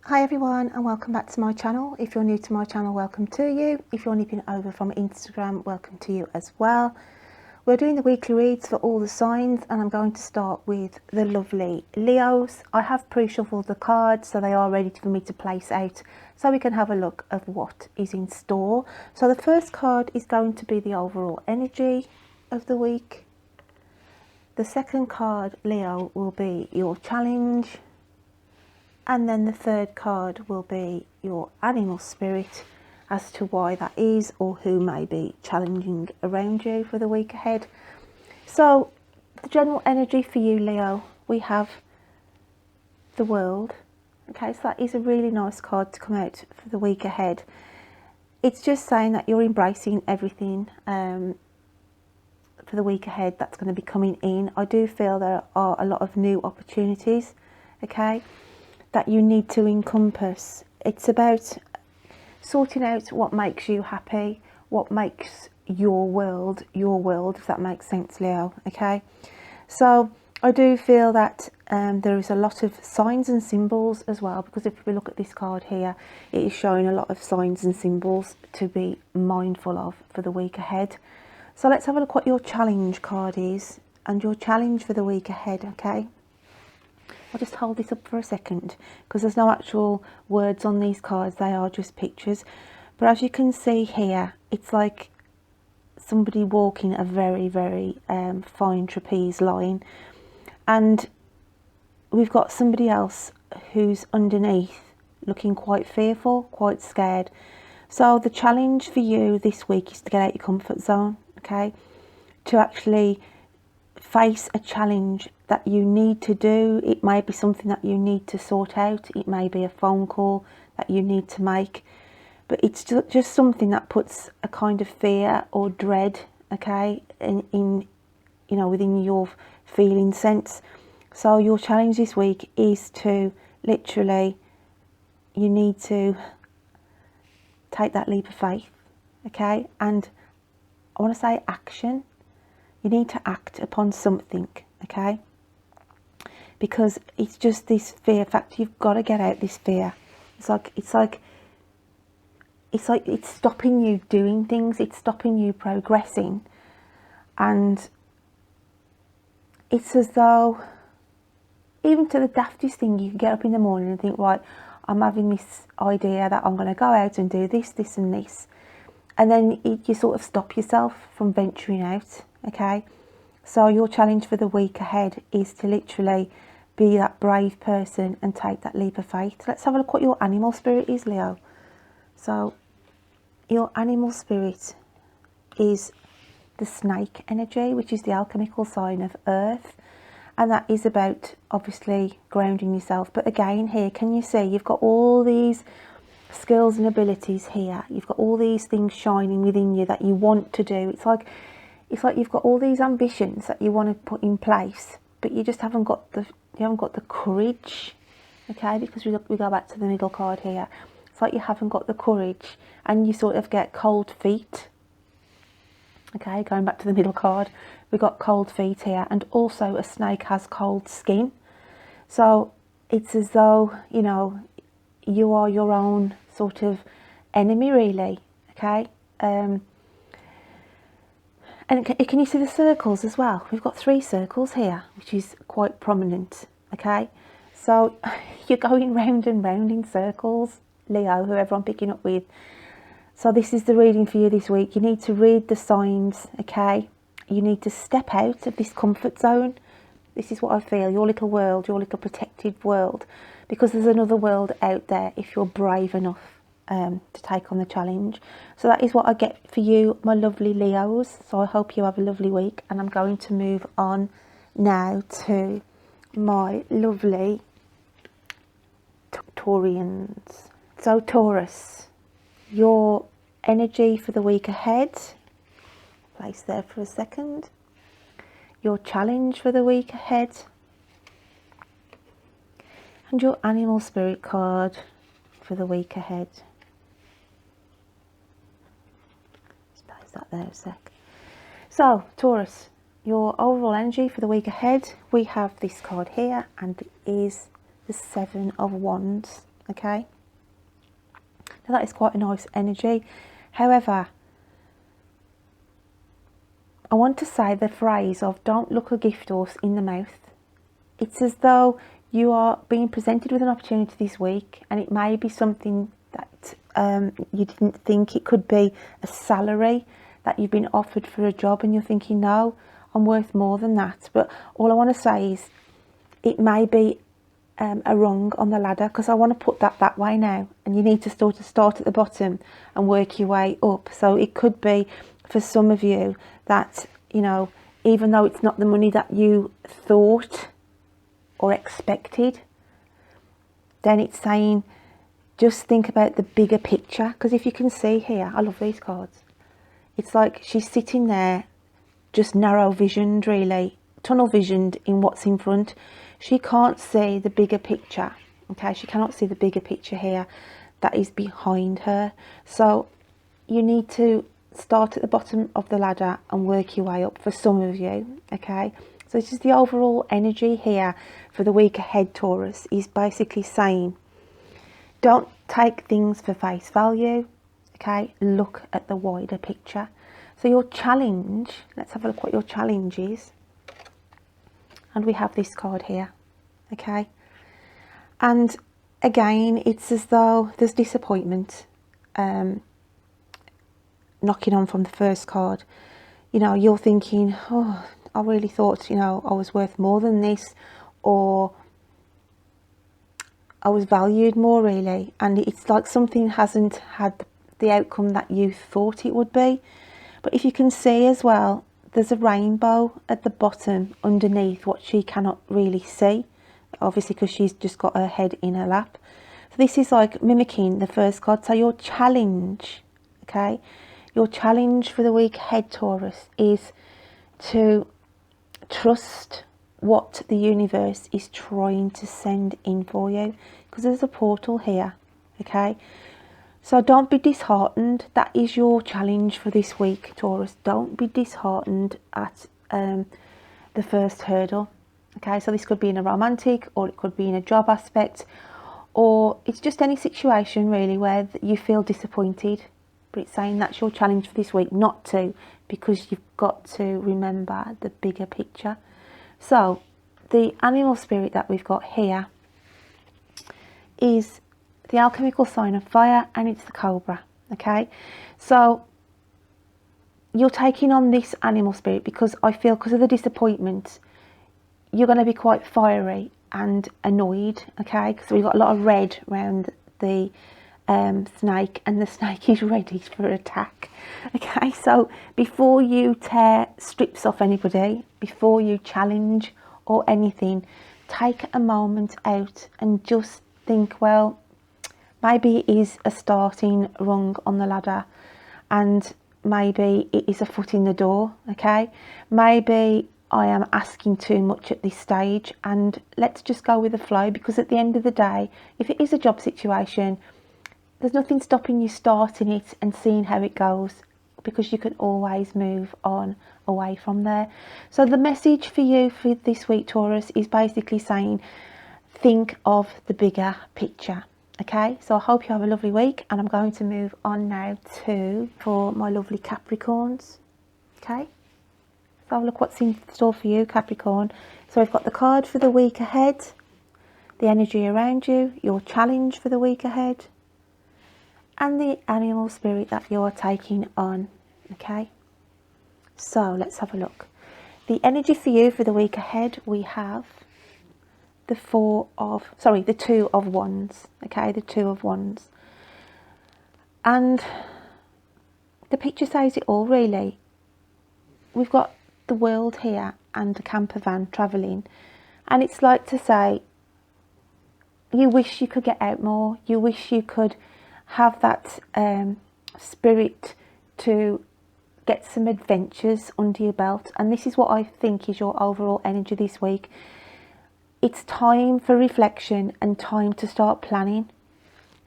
Hi everyone and welcome back to my channel. If you're new to my channel, welcome to you. If you're nipping over from Instagram, welcome to you as well. We're doing the weekly reads for all the signs and I'm going to start with the lovely Leos. I have pre-shuffled the cards so they are ready for me to place out so we can have a look at what is in store. So the first card is going to be the overall energy of the week. The second card, Leo, will be your challenge. And then the third card will be your animal spirit as to why that is or who may be challenging around you for the week ahead. So the general energy for you, Leo, we have the world. Okay, so that is a really nice card to come out for the week ahead. It's just saying that you're embracing everything for the week ahead that's going to be coming in. I do feel there are a lot of new opportunities, okay, that you need to encompass. It's about sorting out what makes you happy, what makes your world, if that makes sense, Leo, okay? So I do feel that there is a lot of signs and symbols as well, because if we look at this card here, it is showing a lot of signs and symbols to be mindful of for the week ahead. So let's have a look what your challenge card is and your challenge for the week ahead, okay? I'll just hold this up for a second because there's no actual words on these cards, they are just pictures. But as you can see here, it's like somebody walking a very, very fine trapeze line. And we've got somebody else who's underneath looking quite fearful, quite scared. So the challenge for you this week is to get out your comfort zone, okay? To actually face a challenge that you need to do. It may be something that you need to sort out. It may be a phone call that you need to make. But it's just something that puts a kind of fear or dread, okay, in you know, within your feeling sense. So your challenge this week is to literally, you need to take that leap of faith, okay? And I want to say action. You need to act upon something, okay? Because it's just this fear factor. You've got to get out this fear. It's stopping you doing things. It's stopping you progressing. And it's as though, even to the daftest thing, you can get up in the morning and think, right, I'm having this idea that I'm going to go out and do this, this and this. And then you sort of stop yourself from venturing out, okay? So your challenge for the week ahead is to literally be that brave person and take that leap of faith. Let's have a look what your animal spirit is, Leo. So your animal spirit is the snake energy, which is the alchemical sign of earth. And that is about, obviously, grounding yourself. But again, here, can you see, you've got all these skills and abilities here. You've got all these things shining within you that you want to do. It's like you've got all these ambitions that you want to put in place, but you just haven't got the courage, okay? Because we go back to the middle card here. It's like you haven't got the courage, and you sort of get cold feet. Okay, going back to the middle card, we got cold feet here, and also a snake has cold skin. So it's as though, you know, you are your own sort of enemy, really, okay? And can you see the circles as well? We've got 3 circles here, which is quite prominent, okay? So you're going round and round in circles, Leo, whoever I'm picking up with. So this is the reading for you this week. You need to read the signs, okay? You need to step out of this comfort zone. This is what I feel, your little world, your little protected world, because there's another world out there if you're brave enough to take on the challenge. So that is what I get for you, my lovely Leos. So I hope you have a lovely week, and I'm going to move on now to my lovely Taurians. So Taurus, your energy for the week ahead, place there for a second. Your challenge for the week ahead, and your animal spirit card for the week ahead. Just place that there a sec. So Taurus, your overall energy for the week ahead, we have this card here, and it is the 7 of Wands, okay? Now that is quite a nice energy. However, I want to say the phrase of don't look a gift horse in the mouth. It's as though you are being presented with an opportunity this week, and it may be something that you didn't think. It could be a salary that you've been offered for a job and you're thinking, no, I'm worth more than that. But all I want to say is it may be a rung on the ladder, because I want to put that way now, and you need to start at the bottom and work your way up. So it could be for some of you that, you know, even though it's not the money that you thought or expected, then it's saying just think about the bigger picture. Because if you can see here, I love these cards, it's like she's sitting there just narrow visioned, really tunnel visioned in what's in front. She can't see the bigger picture, okay? She cannot see the bigger picture here that is behind her. So you need to start at the bottom of the ladder and work your way up for some of you, okay? So this is the overall energy here for the week ahead, Taurus, is basically saying don't take things for face value, okay? Look at the wider picture. So your challenge, let's have a look what your challenge is. And we have this card here, okay? And again, it's as though there's disappointment knocking on from the first card. You know, you're thinking, oh, I really thought, you know, I was worth more than this, or I was valued more, really. And it's like something hasn't had the outcome that you thought it would be. But if you can see as well, there's a rainbow at the bottom underneath what she cannot really see, obviously because she's just got her head in her lap. So this is like mimicking the first card. So your challenge, okay, your challenge for the week ahead, Taurus, is to trust what the universe is trying to send in for you, because there's a portal here, okay? So don't be disheartened. That is your challenge for this week, Taurus. Don't be disheartened at the first hurdle. Okay, so this could be in a romantic, or it could be in a job aspect, or it's just any situation really where you feel disappointed. But it's saying that's your challenge for this week, not to, because you've got to remember the bigger picture. So the animal spirit that we've got here is the alchemical sign of fire, and it's the cobra, okay? So you're taking on this animal spirit because I feel, because of the disappointment, you're going to be quite fiery and annoyed, okay? Because we've got a lot of red around the snake, and the snake is ready for attack, okay? So before you tear strips off anybody, before you challenge or anything, take a moment out and just think, well, maybe it is a starting rung on the ladder, and maybe it is a foot in the door, okay? Maybe I am asking too much at this stage, and let's just go with the flow, because at the end of the day, if it is a job situation, there's nothing stopping you starting it and seeing how it goes, because you can always move on away from there. So the message for you for this week, Taurus, is basically saying think of the bigger picture. Okay, so I hope you have a lovely week, and I'm going to move on now for my lovely Capricorns. Okay, so look what's in store for you, Capricorn. So we've got the card for the week ahead, the energy around you, your challenge for the week ahead, and the animal spirit that you are taking on. Okay, so let's have a look. The energy for you for the week ahead, we have the Two of Wands, okay, the Two of Wands. And the picture says it all, really. We've got the world here and a camper van travelling, and it's like to say, you wish you could get out more, you wish you could have that spirit to get some adventures under your belt. And this is what I think is your overall energy this week. It's time for reflection and time to start planning.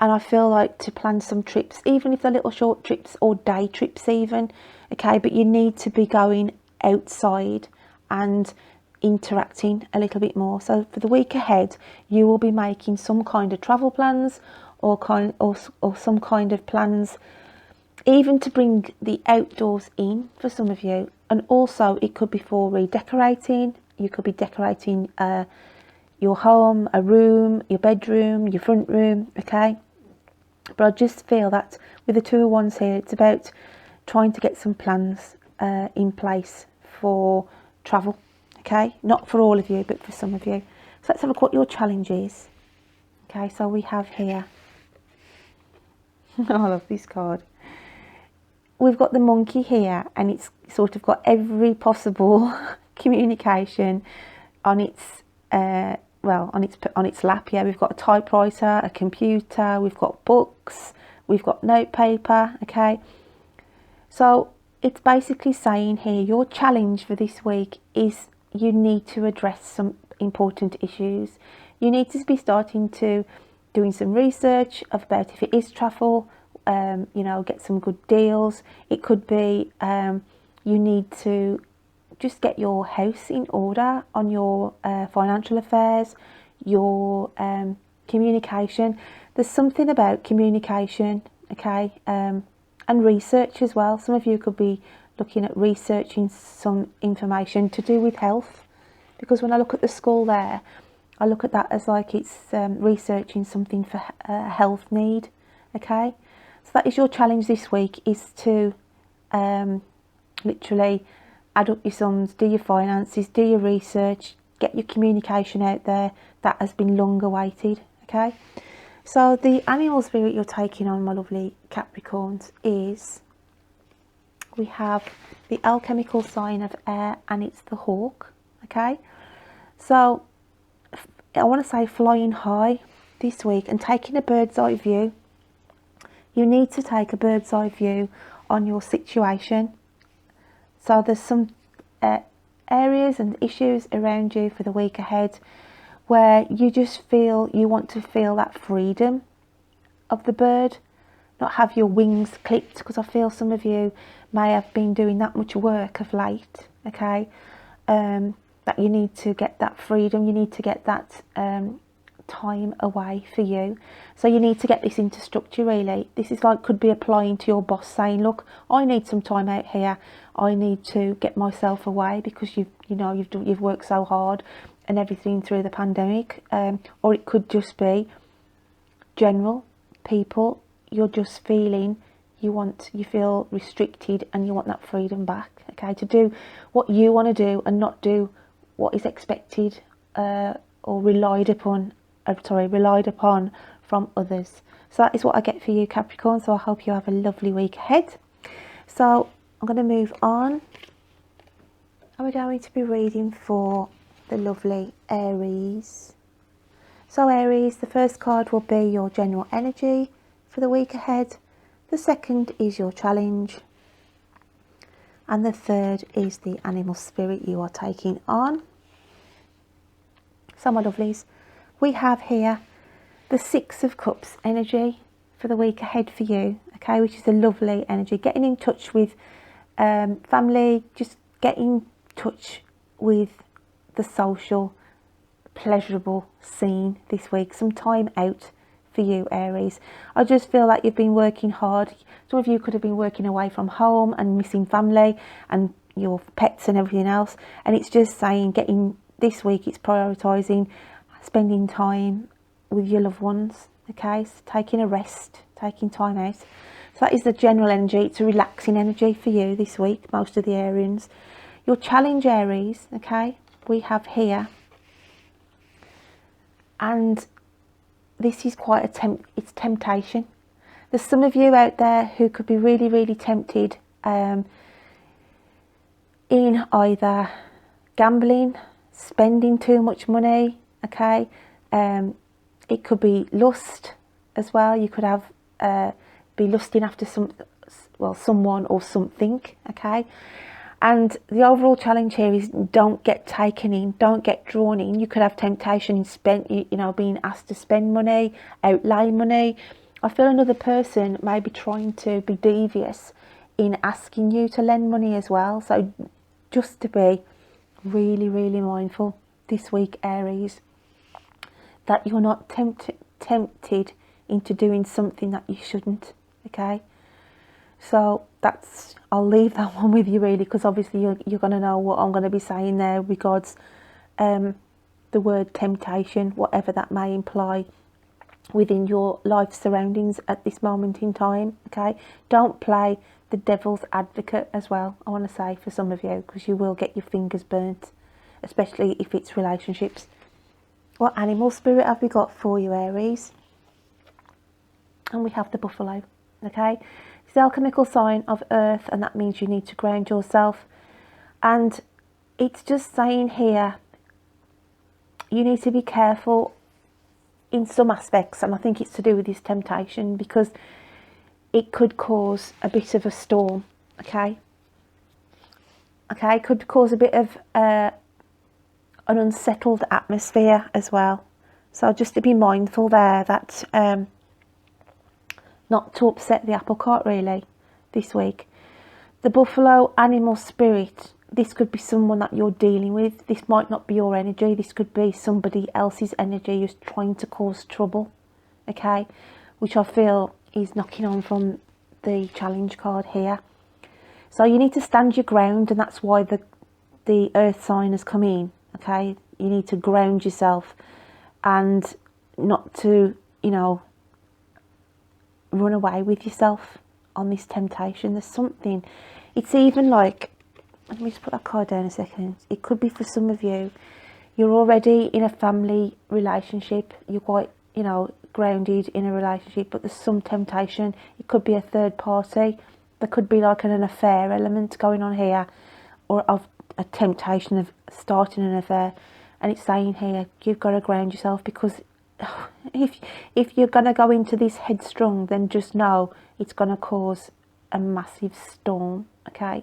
And I feel like to plan some trips, even if they're little short trips or day trips even, okay, but you need to be going outside and interacting a little bit more. So for the week ahead, you will be making some kind of travel plans or some kind of plans, even to bring the outdoors in for some of you. And also it could be for redecorating. You could be decorating your home, a room, your bedroom, your front room, okay? But I just feel that with the Two of Wands here, it's about trying to get some plans in place for travel, okay? Not for all of you, but for some of you. So let's have a look what your challenge is. Okay, so we have here, I love this card. We've got the monkey here, and it's sort of got every possible communication on its on its lap. Yeah, we've got a typewriter, a computer, we've got books, we've got notepaper. Okay, so it's basically saying here your challenge for this week is you need to address some important issues. You need to be starting to doing some research about if it is travel. You know, get some good deals. It could be you need to just get your house in order on your financial affairs, your communication. There's something about communication, okay, and research as well. Some of you could be looking at researching some information to do with health, because when I look at the skull there, I look at that as like it's researching something for a health need, okay. So that is your challenge this week, is to literally add up your sums, do your finances, do your research, get your communication out there. That has been long awaited, okay? So the animal spirit you're taking on, my lovely Capricorns, is we have the alchemical sign of air, and it's the hawk, okay? So I want to say flying high this week and taking a bird's eye view. You need to take a bird's eye view on your situation. So there's some areas and issues around you for the week ahead where you just feel you want to feel that freedom of the bird, not have your wings clipped, because I feel some of you may have been doing that much work of late, okay, that you need to get that freedom, you need to get that time away for you. So you need to get this into structure, really. This is like, could be applying to your boss, saying, look, I need some time out here, I need to get myself away because you've worked so hard and everything through the pandemic. Or it could just be general people, you're just feeling you feel restricted and you want that freedom back, okay, to do what you want to do and not do what is expected or relied upon from others. So that is what I get for you, Capricorn. So I hope you have a lovely week ahead. So I'm going to move on, and we're going to be reading for the lovely Aries. So Aries, the first card will be your general energy for the week ahead. The second is your challenge, and the third is the animal spirit you are taking on. So my lovelies, we have here the Six of Cups energy for the week ahead for you, okay, which is a lovely energy. Getting in touch with family, just get in touch with the social, pleasurable scene this week. Some time out for you, Aries. I just feel like you've been working hard. Some of you could have been working away from home and missing family and your pets and everything else, and it's just saying getting this week, it's prioritising spending time with your loved ones, okay, so taking a rest, taking time out. So that is the general energy. It's a relaxing energy for you this week, most of the Arians. Your challenge, Aries, okay, we have here, and this is quite it's temptation. There's some of you out there who could be really, really tempted in either gambling, spending too much money, okay, it could be lust as well. You could have be lusting after someone or something, okay. And the overall challenge here is don't get taken in, don't get drawn in. You could have temptation in being asked to spend money, outlay money. I feel another person may be trying to be devious in asking you to lend money as well. So just to be really, really mindful this week, Aries, that you're not tempted into doing something that you shouldn't, okay? So that's, I'll leave that one with you really, because obviously you're going to know what I'm going to be saying there regards the word temptation, whatever that may imply within your life surroundings at this moment in time, okay? Don't play the devil's advocate as well, I want to say, for some of you, because you will get your fingers burnt, especially if it's relationships. What animal spirit have we got for you, Aries? And we have the buffalo, okay? It's the alchemical sign of earth, and that means you need to ground yourself. And it's just saying here, you need to be careful in some aspects, and I think it's to do with this temptation, because it could cause a bit of a storm, okay? Okay, could cause a bit of an unsettled atmosphere as well. So just to be mindful there that not to upset the apple cart really this week. The buffalo animal spirit, this could be someone that you're dealing with. This might not be your energy. This could be somebody else's energy who's trying to cause trouble, okay? Which I feel is knocking on from the challenge card here. So you need to stand your ground, and that's why the earth sign has come in, okay? You need to ground yourself and not to, you know, run away with yourself on this temptation. There's something, it's even like, let me just put that card down a second. It could be for some of you, you're already in a family relationship, you're quite, you know, grounded in a relationship, but there's some temptation. It could be a third party. There could be like an affair element going on here, or of a temptation of starting an affair. And it's saying here, you've got to ground yourself, because if you're going to go into this headstrong, then just know it's going to cause a massive storm, okay?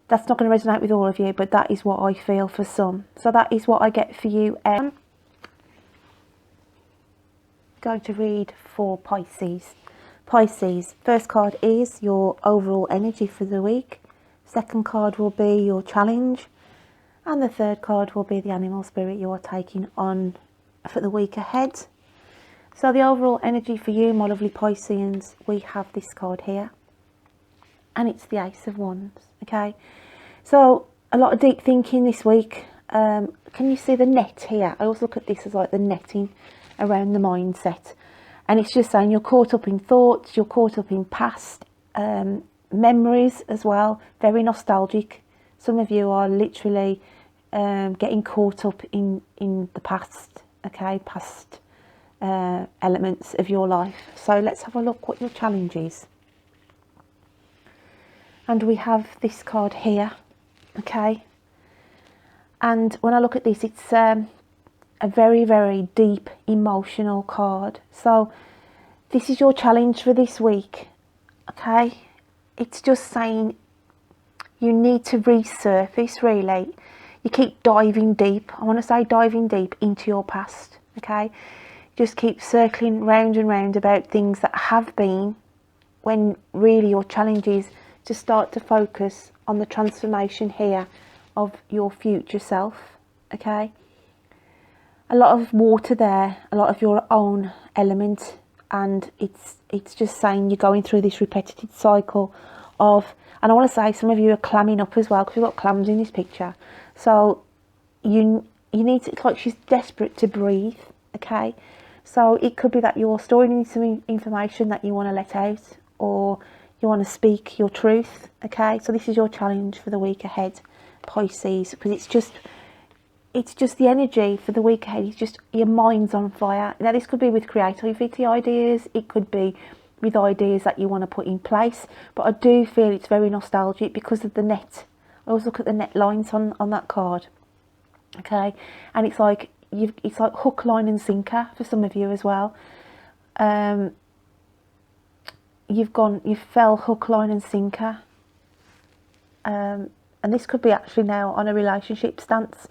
That's not going to resonate with all of you, but that is what I feel for some. So that is what I get for you. Going to read for Pisces. Pisces, first card is your overall energy for the week. Second card will be your challenge. And the third card will be the animal spirit you are taking on for the week ahead. So the overall energy for you, my lovely Pisceans, we have this card here. And it's the Ace of Wands, okay? So a lot of deep thinking this week. Can you see the net here? I always look at this as like the netting around the mindset. And it's just saying you're caught up in thoughts, you're caught up in past memories as well, very nostalgic. Some of you are literally getting caught up in the past, okay, past elements of your life. So let's have a look what your challenge is. And we have this card here, okay? And when I look at this, it's a very, very deep emotional card. So this is your challenge for this week, okay? It's just saying you need to resurface, really. You keep diving deep. I want to say diving deep into your past, okay? Just keep circling round and round about things that have been, when really your challenge is to start to focus on the transformation here of your future self, okay? A lot of water there, a lot of your own element, and it's just saying you're going through this repetitive cycle of, and I want to say some of you are clamming up as well, because we've got clams in this picture. So you need to, it's like she's desperate to breathe, okay? So it could be that you're storing some information that you want to let out, or you want to speak your truth, okay? So this is your challenge for the week ahead, Pisces, because it's just the energy for the week ahead. It's just your mind's on fire. Now this could be with creativity ideas, it could be with ideas that you want to put in place, but I do feel it's very nostalgic because of the net. I always look at the net lines on that card, okay? And it's like it's like hook, line and sinker for some of you as well. You fell hook, line and sinker, and this could be actually now on a relationship stance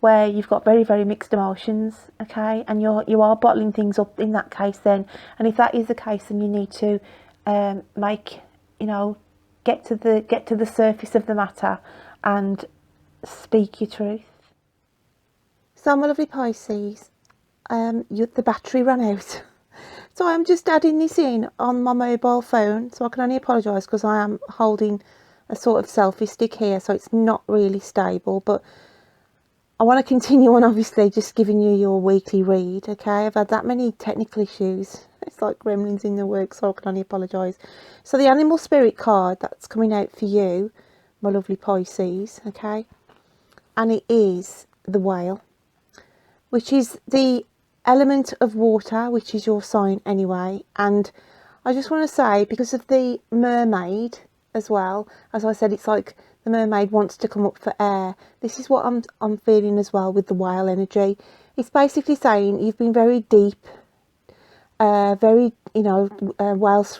where you've got very, very mixed emotions, okay? And you are bottling things up in that case then. And if that is the case, then you need to make, you know, get to the surface of the matter and speak your truth. So my lovely Pisces, the battery ran out. So I'm just adding this in on my mobile phone, so I can only apologise because I am holding a sort of selfie stick here, so it's not really stable, but I want to continue on, obviously, just giving you your weekly read, okay? I've had that many technical issues. It's like gremlins in the works, so I can only apologise. So the animal spirit card that's coming out for you, my lovely Pisces, okay? And it is the whale, which is the element of water, which is your sign anyway. And I just want to say, because of the mermaid as well, as I said, it's like the mermaid wants to come up for air. This is what I'm feeling as well with the whale energy. It's basically saying you've been very deep, whales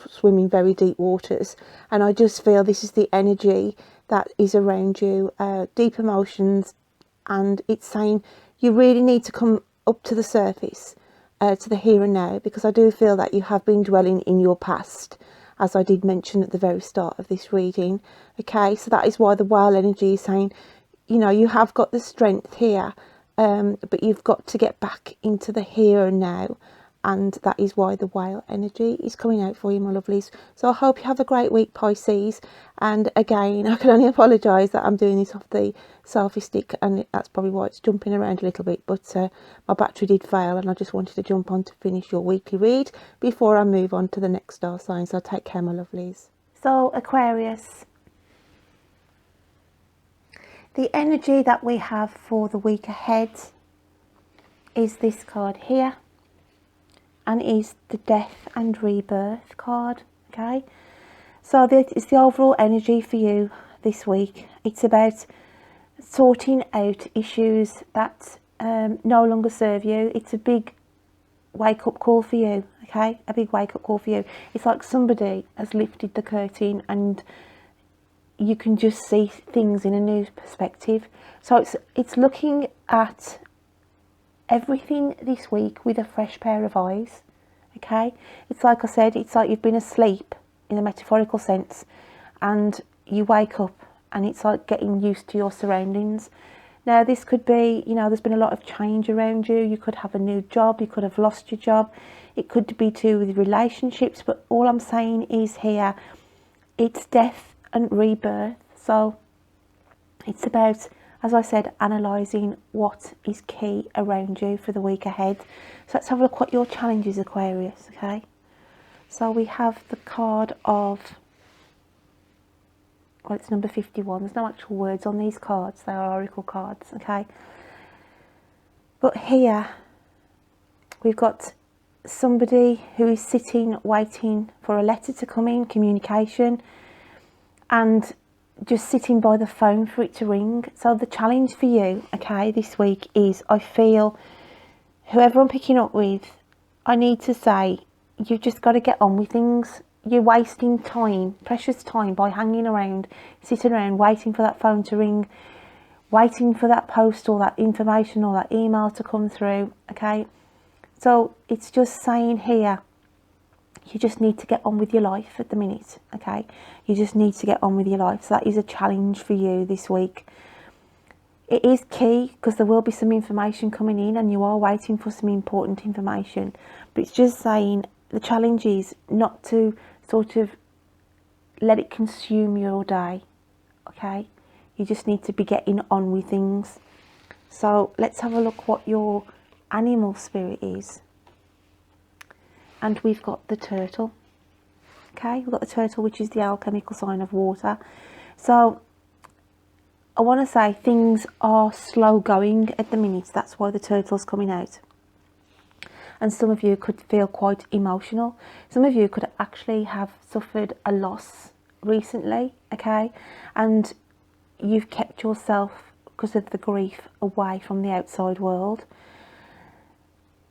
swimming very deep waters, and I just feel this is the energy that is around you, deep emotions, and it's saying you really need to come up to the surface, to the here and now, because I do feel that you have been dwelling in your past, as I did mention at the very start of this reading. Okay, so that is why the whale energy is saying, you know, you have got the strength here, but you've got to get back into the here and now, and that is why the whale energy is coming out for you, my lovelies. So I hope you have a great week, Pisces. And again, I can only apologise that I'm doing this off the selfie stick, and that's probably why it's jumping around a little bit, but my battery did fail, and I just wanted to jump on to finish your weekly read before I move on to the next star sign. So take care, my lovelies. So Aquarius, the energy that we have for the week ahead is this card here, and is the death and rebirth card. Okay, so it's the overall energy for you this week. It's about sorting out issues that no longer serve you. It's a big wake up call for you. Okay, a big wake up call for you. It's like somebody has lifted the curtain and you can just see things in a new perspective. So it's looking at everything this week with a fresh pair of eyes. Okay, it's like I said, it's like you've been asleep in a metaphorical sense, and you wake up and it's like getting used to your surroundings. Now this could be, you know, there's been a lot of change around you. You could have a new job, you could have lost your job, it could be to do with relationships, but all I'm saying is here, it's death and rebirth. So it's about, as I said, analysing what is key around you for the week ahead. So let's have a look what your challenge is, Aquarius, okay? So we have the card of, well, it's number 51. There's no actual words on these cards. They are oracle cards, okay? But here we've got somebody who is sitting, waiting for a letter to come in, communication, and just sitting by the phone for it to ring. So the challenge for you, okay, this week is, I feel, whoever I'm picking up with, I need to say, you've just got to get on with things. You're wasting time, precious time, by hanging around, sitting around, waiting for that phone to ring, waiting for that post or that information or that email to come through, okay? So it's just saying here, you just need to get on with your life at the minute, okay? You just need to get on with your life. So that is a challenge for you this week. It is key because there will be some information coming in and you are waiting for some important information. But it's just saying the challenge is not to sort of let it consume your day, okay? You just need to be getting on with things. So let's have a look what your animal spirit is. And we've got the turtle, okay? We've got the turtle, which is the alchemical sign of water. So I want to say things are slow going at the minute. That's why the turtle's coming out. And some of you could feel quite emotional. Some of you could actually have suffered a loss recently, okay? And you've kept yourself, because of the grief, away from the outside world.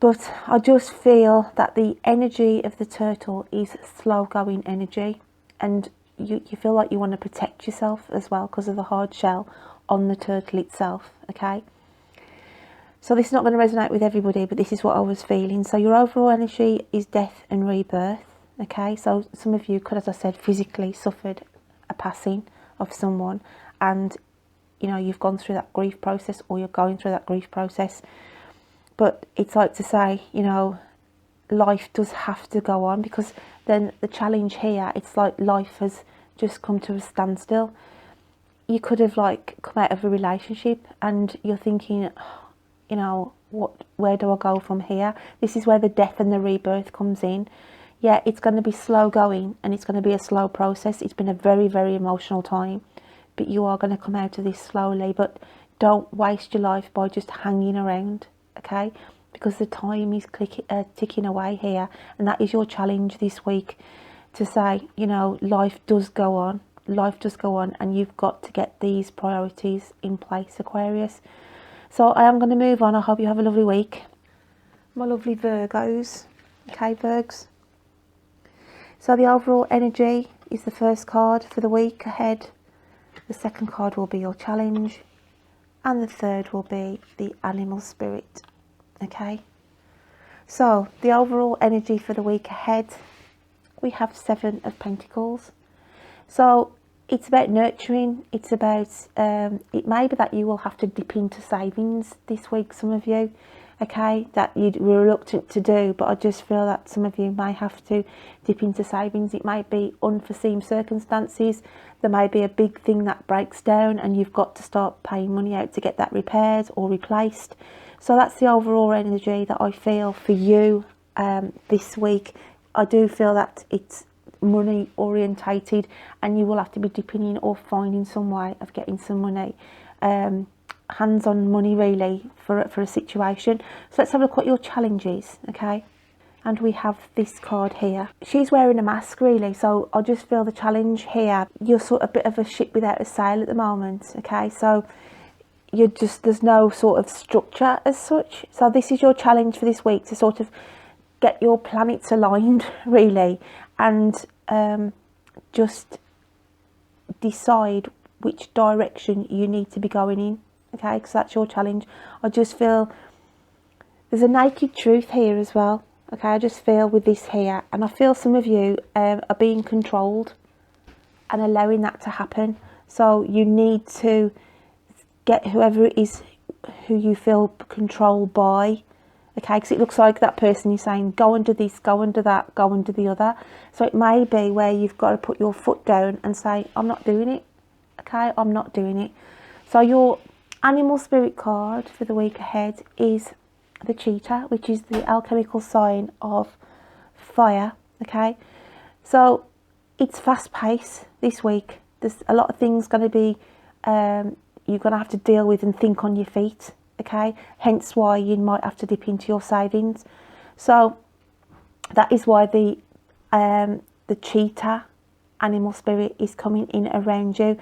But I just feel that the energy of the turtle is slow going energy, and you feel like you want to protect yourself as well because of the hard shell on the turtle itself, okay? So this is not going to resonate with everybody, but this is what I was feeling. So your overall energy is death and rebirth, okay? So some of you could, as I said, physically suffered a passing of someone, and you know, you've gone through that grief process, or you're going through that grief process. But it's like to say, you know, life does have to go on, because then the challenge here, it's like life has just come to a standstill. You could have like come out of a relationship and you're thinking, you know, where do I go from here? This is where the death and the rebirth comes in. Yeah, it's going to be slow going, and it's going to be a slow process. It's been a very, very emotional time, but you are going to come out of this slowly. But don't waste your life by just hanging around, okay? Because the time is ticking away here, and that is your challenge this week, to say, you know, life does go on. Life does go on, and you've got to get these priorities in place, Aquarius. So I am going to move on. I hope you have a lovely week, my lovely Virgos. Okay, Virgs. So the overall energy is the first card for the week ahead. The second card will be your challenge, and the third will be the animal spirit. Okay, so the overall energy for the week ahead, we have 7 of Pentacles. So it's about nurturing. It's about, it may be that you will have to dip into savings this week, some of you, okay, that you're reluctant to do, but I just feel that some of you may have to dip into savings. It might be unforeseen circumstances. There may be a big thing that breaks down and you've got to start paying money out to get that repaired or replaced. So that's the overall energy that I feel for you this week. I do feel that it's money orientated, and you will have to be dipping in or finding some way of getting some money, hands on money really, for a situation. So let's have a look at your challenges, okay? And we have this card here. She's wearing a mask really, so I just feel the challenge here, you're sort of a bit of a ship without a sail at the moment, okay? So you're just, there's no sort of structure as such. So this is your challenge for this week, to sort of get your planets aligned really, and just decide which direction you need to be going in, okay? Because that's your challenge. I just feel there's a naked truth here as well, okay? I just feel with this here, and I feel some of you are being controlled and allowing that to happen. So you need to get whoever it is who you feel controlled by, okay? Because it looks like that person is saying, go and do this, go and do that, go and do the other. So it may be where you've got to put your foot down and say, I'm not doing it, okay? I'm not doing it. So your animal spirit card for the week ahead is the cheetah, which is the alchemical sign of fire, okay? So it's fast paced this week. There's a lot of things going to be, you're going to have to deal with and think on your feet, okay? Hence why you might have to dip into your savings. So that is why the cheetah animal spirit is coming in around you.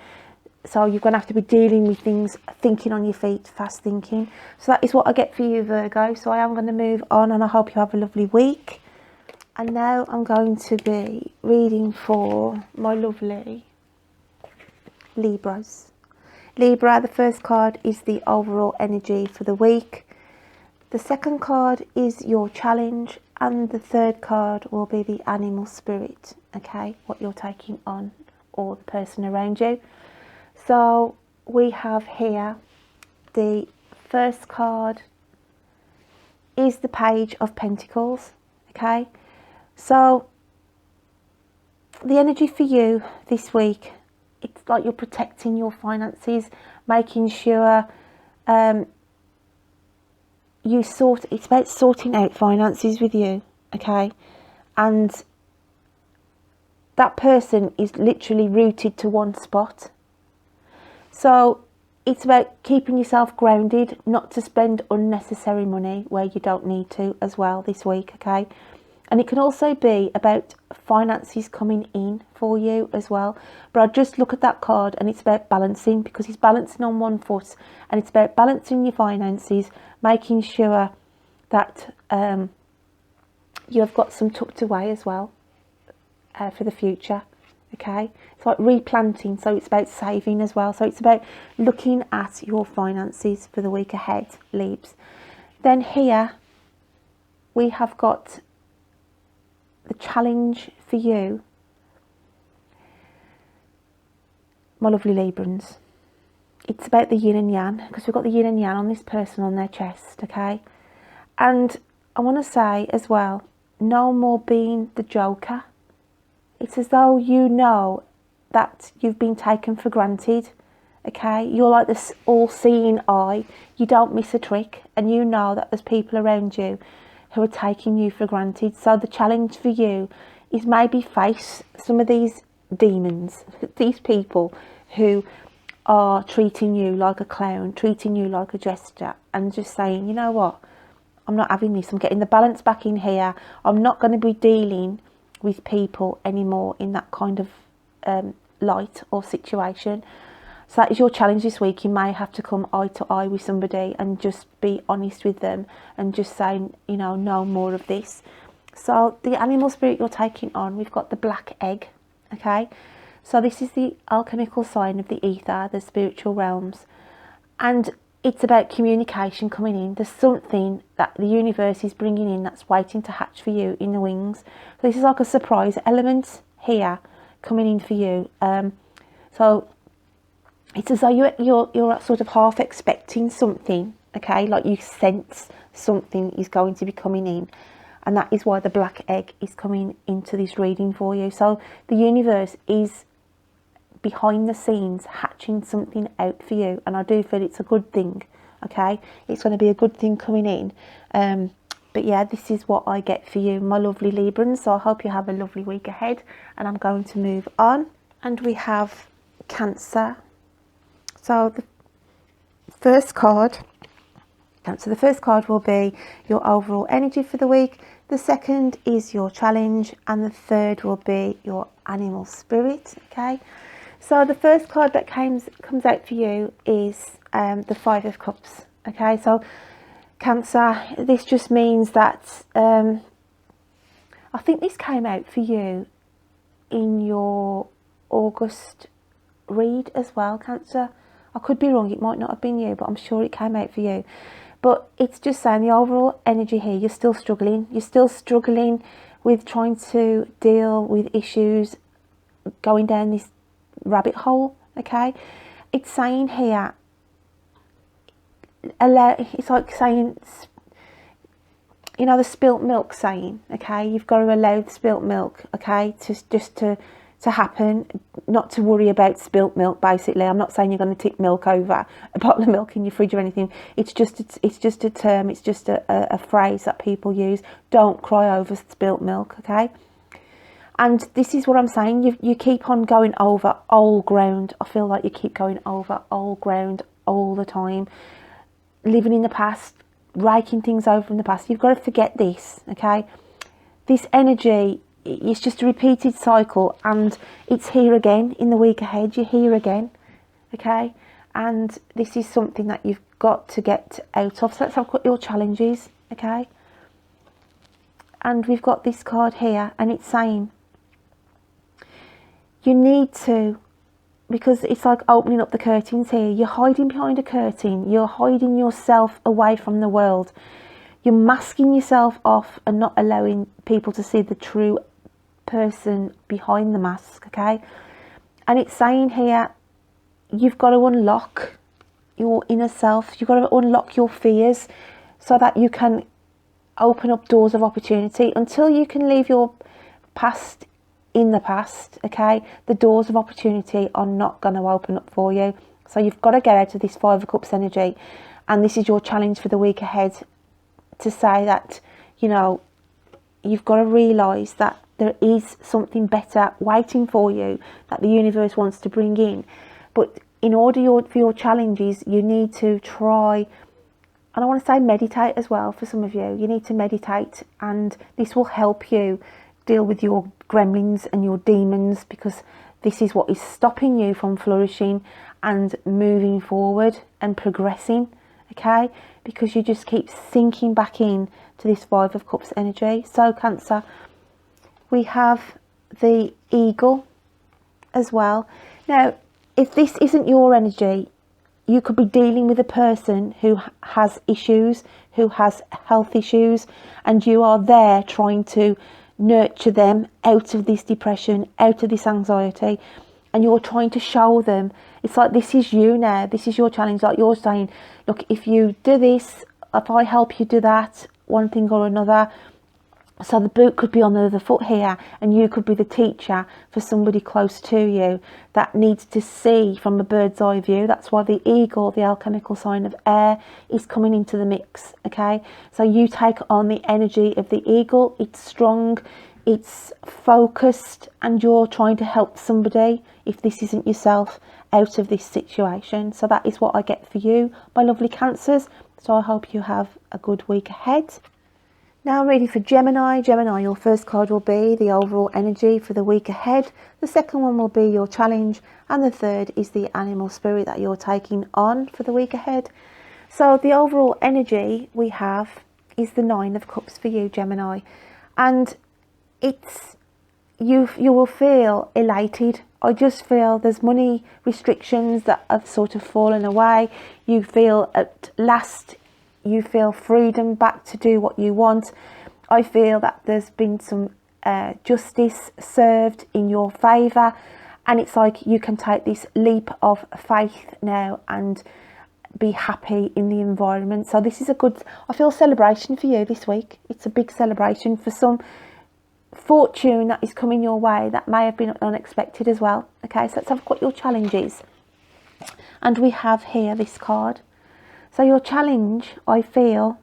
So you're going to have to be dealing with things, thinking on your feet, fast thinking. So that is what I get for you, Virgo. So I am going to move on, and I hope you have a lovely week. And now I'm going to be reading for my lovely Libras. Libra, the first card is the overall energy for the week. The second card is your challenge, and the third card will be the animal spirit, okay? What you're taking on, or the person around you. So we have here, the first card is the Page of Pentacles, okay? So the energy for you this week, it's like you're protecting your finances, making sure it's about sorting out finances with you, okay? And that person is literally rooted to one spot. So it's about keeping yourself grounded, not to spend unnecessary money where you don't need to as well this week, okay? And it can also be about finances coming in for you as well. But I just look at that card and it's about balancing, because he's balancing on one foot, and it's about balancing your finances, making sure that you have got some tucked away as well for the future. Okay, it's like replanting, so it's about saving as well. So it's about looking at your finances for the week ahead, Libs. Then here we have got the challenge for you, my lovely Librans, it's about the yin and yang, because we've got the yin and yang on this person on their chest, okay? And I want to say as well, no more being the joker. It's as though you know that you've been taken for granted, okay? You're like this all-seeing eye. You don't miss a trick, and you know that there's people around you who are taking you for granted. So the challenge for you is maybe face some of these demons, these people who are treating you like a clown, treating you like a jester, and just saying, you know what, I'm not having this. I'm getting the balance back in here. I'm not going to be dealing with people anymore in that kind of light or situation. So that is your challenge this week. You may have to come eye to eye with somebody and just be honest with them and just say, you know, no more of this. So the animal spirit you're taking on, we've got the black egg, okay? So this is the alchemical sign of the ether, the spiritual realms. And it's about communication coming in. There's something that the universe is bringing in that's waiting to hatch for you in the wings. So this is like a surprise element here coming in for you. So it's as though you're sort of half expecting something, okay? Like you sense something is going to be coming in. And that is why the black egg is coming into this reading for you. So the universe is behind the scenes hatching something out for you, and I do feel it's a good thing, okay? It's going to be a good thing coming in. But yeah, this is what I get for you, my lovely Librans. So I hope you have a lovely week ahead, and I'm going to move on. And we have Cancer. So the first card, Cancer, the first card will be your overall energy for the week. The second is your challenge, and the third will be your animal spirit, okay? So the first card that comes out for you is the Five of Cups, okay? So Cancer, this just means that I think this came out for you in your August read as well, Cancer. I could be wrong, it might not have been you, but I'm sure it came out for you. But it's just saying the overall energy here, you're still struggling. You're still struggling with trying to deal with issues, going down this rabbit hole, okay? It's saying here, it's like saying, you know, the spilt milk saying, okay? You've got to allow the spilt milk, okay, to happen, not to worry about spilt milk, basically. I'm not saying you're going to tip milk over, a bottle of milk in your fridge or anything. It's just a term, it's just a phrase that people use. Don't cry over spilt milk, okay? And this is what I'm saying, you keep on going over old ground. I feel like you keep going over old ground all the time, living in the past, raking things over in the past. You've got to forget this, okay? This energy, it's just a repeated cycle, and it's here again in the week ahead. You're here again, okay? And this is something that you've got to get out of. So let's have your challenges, okay? And we've got this card here, and it's saying you need to, because it's like opening up the curtains here. You're hiding behind a curtain. You're hiding yourself away from the world. You're masking yourself off and not allowing people to see the true person behind the mask, okay? And it's saying here, you've got to unlock your inner self. You've got to unlock your fears so that you can open up doors of opportunity. Until you can leave your past in the past, okay, the doors of opportunity are not going to open up for you. So you've got to get out of this Five of Cups energy, and this is your challenge for the week ahead, to say that, you know, you've got to realise that there is something better waiting for you that the universe wants to bring in. But in order for your challenges, you need to try, and I want to say meditate as well for some of you. You need to meditate, and this will help you deal with your gremlins and your demons, because this is what is stopping you from flourishing and moving forward and progressing, okay? Because you just keep sinking back in to this Five of Cups energy. So Cancer, we have the Eagle as well. Now, if this isn't your energy, you could be dealing with a person who has issues, who has health issues, and you are there trying to nurture them out of this depression, out of this anxiety. and you're trying to show them, it's like, this is you now, this is your challenge. Like you're saying, look, if you do this, if I help you do that, one thing or another. So the boot could be on the other foot here, and you could be the teacher for somebody close to you that needs to see from a bird's eye view. That's why the eagle, the alchemical sign of air, is coming into the mix, okay? So you take on the energy of the eagle. It's strong, it's focused, and you're trying to help somebody, if this isn't yourself, out of this situation. So that is what I get for you, my lovely Cancers. So I hope you have a good week ahead. Now I'm ready for Gemini. Gemini, your first card will be the overall energy for the week ahead. The second one will be your challenge. And the third is the animal spirit that you're taking on for the week ahead. So the overall energy we have is the 9 of Cups for you, Gemini. And it's you will feel elated. I just feel there's money restrictions that have sort of fallen away. You feel at last, you feel freedom back to do what you want. I feel that there's been some justice served in your favour, and it's like you can take this leap of faith now and be happy in the environment. So this is a good, I feel, celebration for you this week. It's a big celebration for some fortune that is coming your way that may have been unexpected as well. Okay, so let's have what your challenge is. And we have here this card. So your challenge, I feel,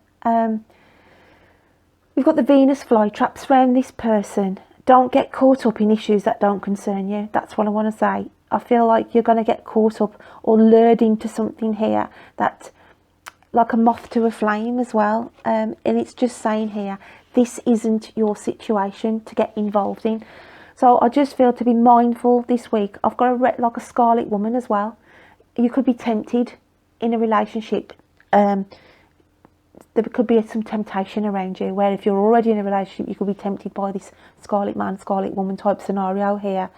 we've got the Venus flytraps around this person. Don't get caught up in issues that don't concern you. That's what I want to say. I feel like you're going to get caught up or lured into something here that, like a moth to a flame as well. And it's just saying here, this isn't your situation to get involved in. So I just feel to be mindful this week. I've got like a Scarlet Woman as well. You could be tempted in a relationship. There could be some temptation around you, where if you're already in a relationship, you could be tempted by this Scarlet Man, Scarlet Woman type scenario here.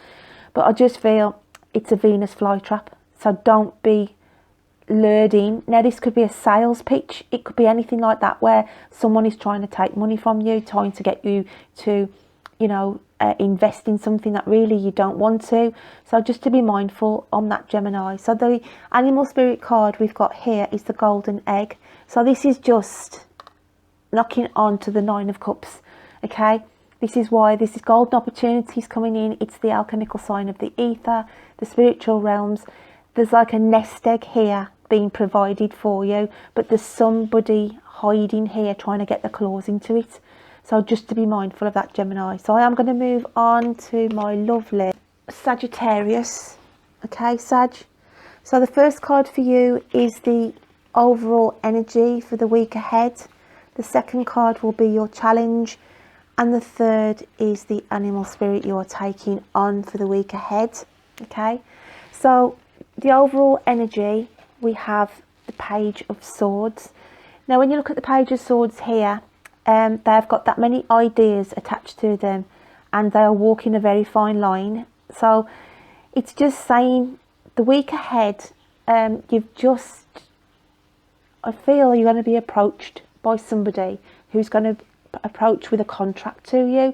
But I just feel it's a Venus flytrap, so don't be lured in. Now this could be a sales pitch, it could be anything like that, where someone is trying to take money from you, trying to get you to, you know, invest in something that really you don't want to. So just to be mindful on that, Gemini. So the animal spirit card we've got here is the golden egg. So this is just knocking on to the 9 of Cups, okay? This is why this is golden opportunities coming in. It's the alchemical sign of the ether, the spiritual realms. There's like a nest egg here being provided for you, but there's somebody hiding here trying to get their claws into it. So just to be mindful of that, Gemini. So I am going to move on to my lovely Sagittarius. Okay, Sag. So the first card for you is the overall energy for the week ahead. The second card will be your challenge. And the third is the animal spirit you are taking on for the week ahead. Okay, so the overall energy, we have the Page of Swords. Now when you look at the Page of Swords here, they've got that many ideas attached to them, and they are walking a very fine line. So it's just saying the week ahead, I feel you're going to be approached by somebody who's going to approach with a contract to you.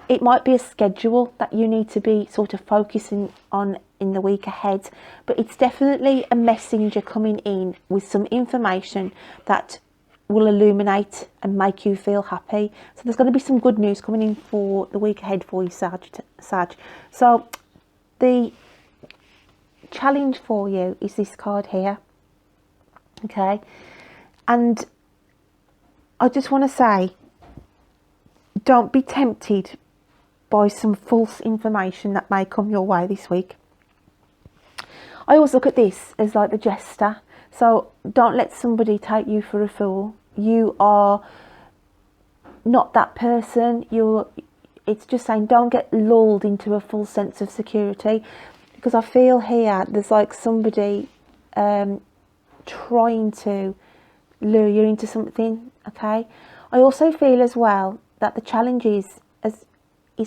It might be a schedule that you need to be sort of focusing on in the week ahead, but it's definitely a messenger coming in with some information that will illuminate and make you feel happy. So there's going to be some good news coming in for the week ahead for you, Sag. So the challenge for you is this card here, okay? And I just want to say, don't be tempted by some false information that may come your way this week. I always look at this as like the jester. So don't let somebody take you for a fool. You are not that person. It's just saying, don't get lulled into a false sense of security, because I feel here there's like somebody trying to lure you into something. Okay, I also feel as well that the challenge is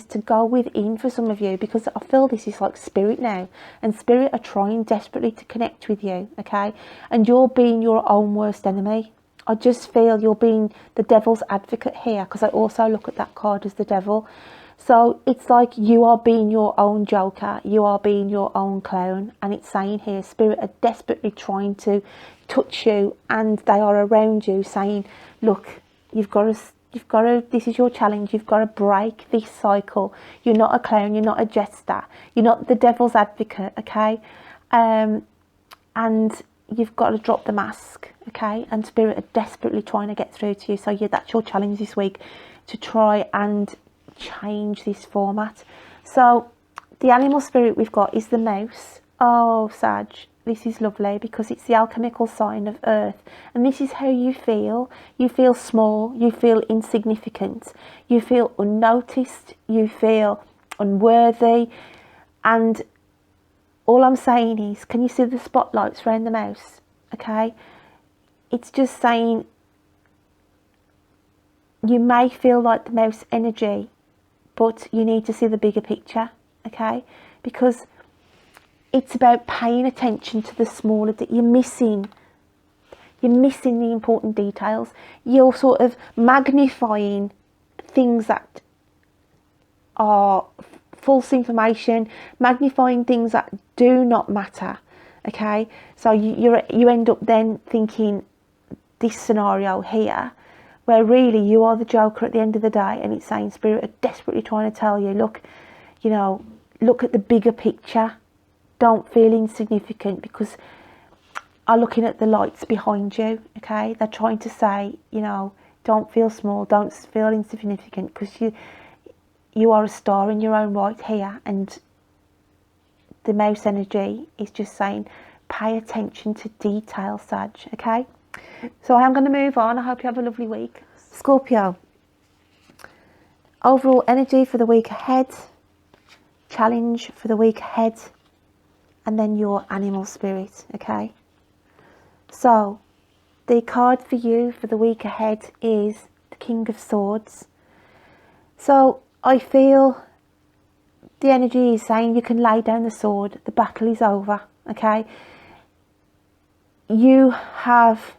to go within for some of you, because I feel this is like spirit now, and spirit are trying desperately to connect with you, okay? And you're being your own worst enemy. I just feel you're being the devil's advocate here, because I also look at that card as the devil. So it's like you are being your own joker, you are being your own clown, and it's saying here, Spirit are desperately trying to touch you, and they are around you saying, look, you've got to, this is your challenge, you've got to break this cycle. You're not a clown, you're not a jester, you're not the devil's advocate, okay? And you've got to drop the mask, okay? And Spirit are desperately trying to get through to you. So yeah, that's your challenge this week, to try and change this format. So the animal spirit we've got is the mouse. Oh, Sag, this is lovely because it's the alchemical sign of earth, and this is how you feel. You feel small, you feel insignificant, you feel unnoticed, you feel unworthy, and all I'm saying is, can you see the spotlights around the mouse? Okay, it's just saying you may feel like the mouse energy, but you need to see the bigger picture, okay? Because it's about paying attention to the smaller that you're missing the important details. You're sort of magnifying things that are false information, magnifying things that do not matter, okay? So you end up then thinking this scenario here, where really you are the joker at the end of the day, and it's saying Spirit are desperately trying to tell you, look, you know, look at the bigger picture. Don't feel insignificant, because I'm looking at the lights behind you, okay? They're trying to say, you know, don't feel small, don't feel insignificant, because you are a star in your own right here. And the mouse energy is just saying, pay attention to detail, Sag, okay? So I'm going to move on. I hope you have a lovely week. Scorpio, overall energy for the week ahead, challenge for the week ahead, and then your animal spirit, okay? So the card for you for the week ahead is the King of Swords. So I feel the energy is saying you can lay down the sword, the battle is over, okay? You have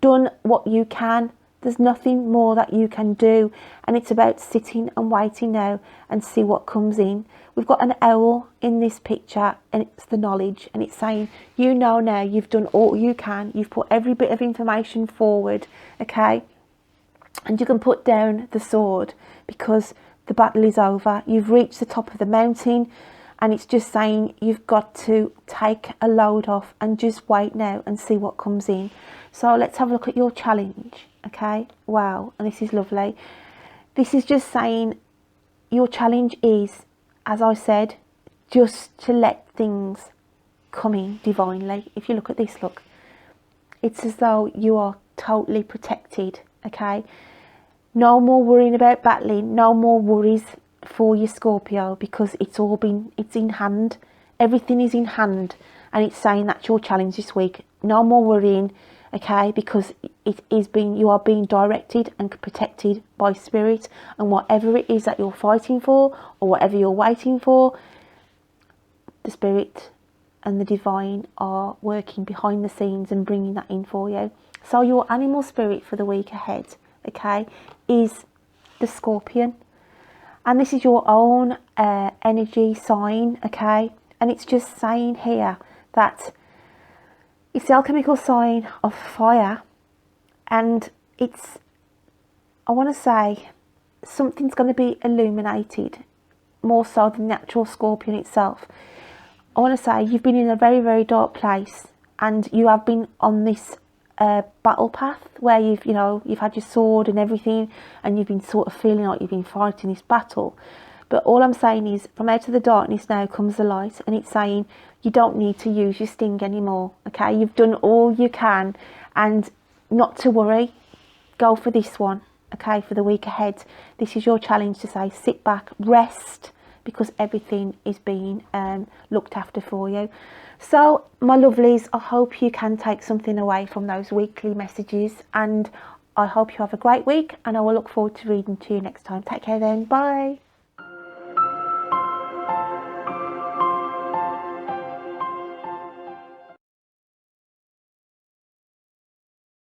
done what you can. There's nothing more that you can do, and it's about sitting and waiting now and see what comes in. We've got an owl in this picture, and it's the knowledge, and it's saying, you know, now you've done all you can, you've put every bit of information forward, okay, and you can put down the sword because the battle is over. You've reached the top of the mountain, and it's just saying you've got to take a load off and just wait now and see what comes in. So let's have a look at your challenge, okay? Wow, and this is lovely. This is just saying your challenge is, as I said, just to let things come in divinely. If you look at this, look, it's as though you are totally protected, okay? No more worrying about battling, no more worries for your Scorpio, because it's in hand. Everything is in hand, and it's saying that's your challenge this week. No more worrying, okay, because you are being directed and protected by Spirit, and whatever it is that you're fighting for or whatever you're waiting for, the Spirit and the divine are working behind the scenes and bringing that in for you. So your animal spirit for the week ahead, okay, is the Scorpion, and this is your own energy sign, okay, and it's just saying here that it's the alchemical sign of fire, and it's, I want to say, something's going to be illuminated more so than the actual Scorpion itself. I want to say you've been in a very, very dark place, and you have been on this battle path where you've had your sword and everything, and you've been sort of feeling like you've been fighting this battle. But all I'm saying is, from out of the darkness now comes the light, and it's saying you don't need to use your sting anymore, okay? You've done all you can, and not to worry, go for this one, okay, for the week ahead. This is your challenge to say, sit back, rest, because everything is being looked after for you. So, my lovelies, I hope you can take something away from those weekly messages, and I hope you have a great week, and I will look forward to reading to you next time. Take care then. Bye.